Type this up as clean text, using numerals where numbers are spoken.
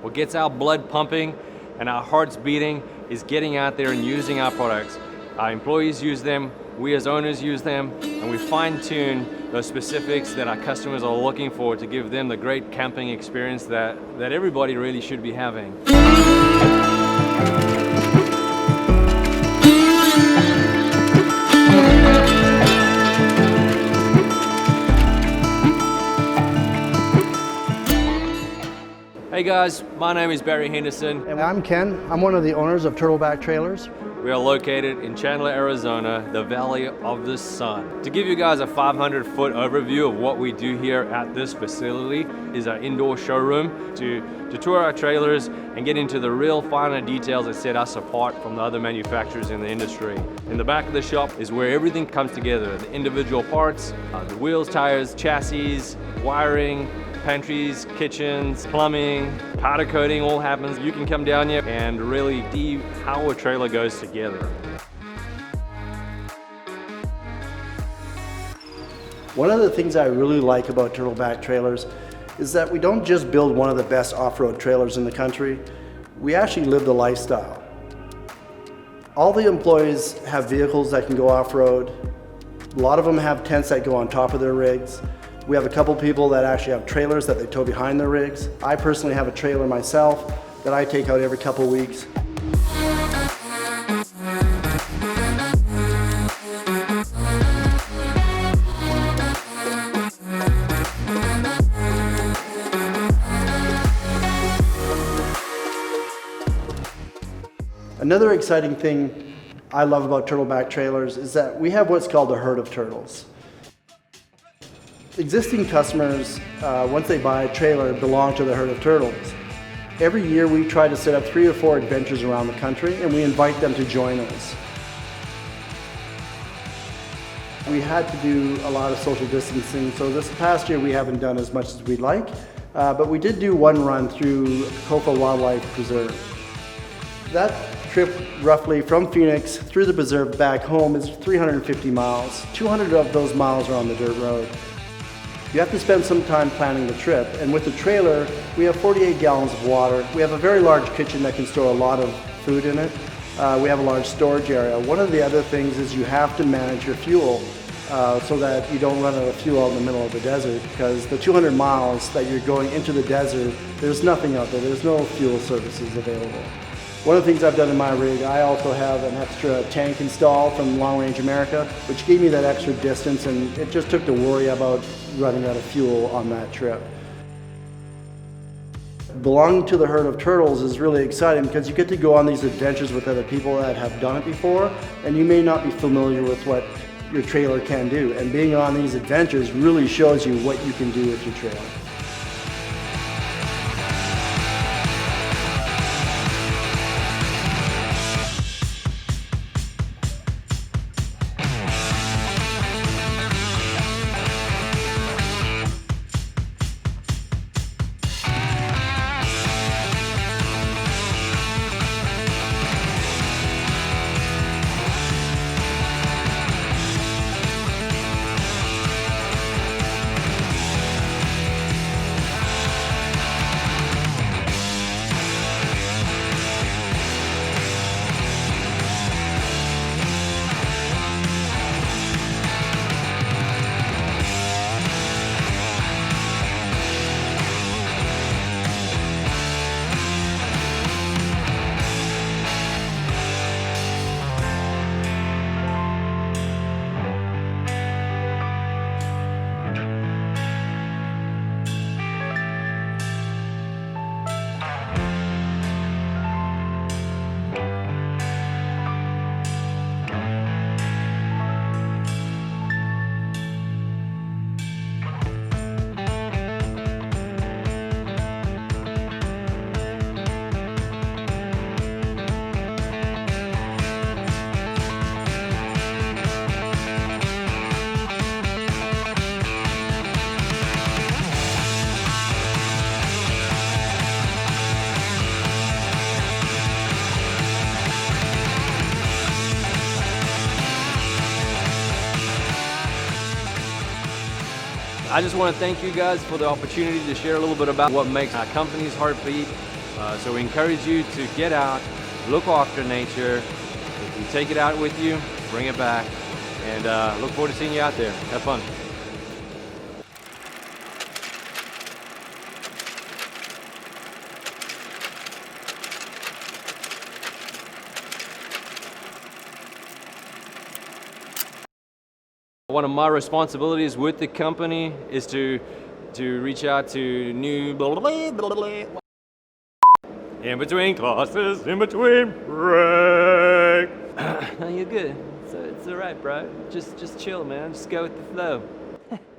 What gets our blood pumping and our hearts beating is getting out there and using our products. Our employees use them, we as owners use them, and we fine-tune those specifics that our customers are looking for to give them the great camping experience that everybody really should be having. Hey guys, my name is Barry Henderson. And I'm Ken. I'm one of the owners of Turtleback Trailers. We are located in Chandler, Arizona, the Valley of the Sun. To give you guys a 500-foot overview of what we do here at this facility is our indoor showroom to tour our trailers and get into the real finer details that set us apart from the other manufacturers in the industry. In the back of the shop is where everything comes together, the individual parts, the wheels, tires, chassis, wiring, pantries, kitchens, plumbing, powder coating, all happens. You can come down here and really see how a trailer goes together. One of the things I really like about Turtleback Trailers is that we don't just build one of the best off-road trailers in the country, we actually live the lifestyle. All the employees have vehicles that can go off-road. A lot of them have tents that go on top of their rigs. We have a couple people that actually have trailers that they tow behind their rigs. I personally have a trailer myself that I take out every couple weeks. Another exciting thing I love about Turtleback Trailers is that we have what's called a herd of turtles. Existing customers, once they buy a trailer, belong to the herd of turtles. Every year we try to set up 3 or 4 adventures around the country and we invite them to join us. We had to do a lot of social distancing, so this past year we haven't done as much as we'd like, but we did do one run through KOFA Wildlife Preserve. That trip roughly from Phoenix through the preserve back home is 350 miles. 200 of those miles are on the dirt road. You have to spend some time planning the trip, and with the trailer, we have 48 gallons of water. We have a very large kitchen that can store a lot of food in it. We have a large storage area. One of the other things is you have to manage your fuel so that you don't run out of fuel out in the middle of the desert, because the 200 miles that you're going into the desert, there's nothing out there. There's no fuel services available. One of the things I've done in my rig, I also have an extra tank installed from Long Range America, which gave me that extra distance, and it just took the worry about running out of fuel on that trip. Belonging to the herd of turtles is really exciting because you get to go on these adventures with other people that have done it before, and you may not be familiar with what your trailer can do. And being on these adventures really shows you what you can do with your trailer. I just want to thank you guys for the opportunity to share a little bit about what makes our company's heart beat. So we encourage you to get out, look after nature. If you take it out with you, bring it back, and look forward to seeing you out there. Have fun. One of my responsibilities with the company is to reach out to new in between classes, in between break. No, you're good. It's all right, bro. Just chill, man. Just go with the flow.